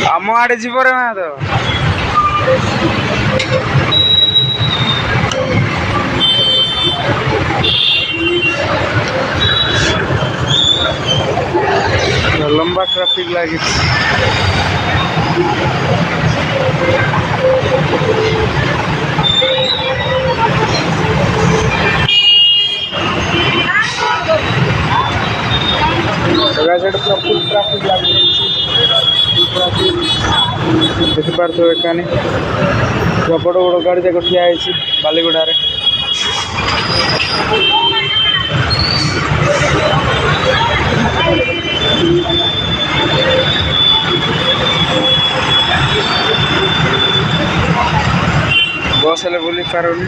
आम आड़े जीव रे ना तो लंबा ट्रैफिक लगी पूरा फुल ट्रैफिक लगी देखिपे एकानी बड़ बड़ गाड़ी जाक ठिया बालीगुड़े बस हेल्ले बुली पारुनी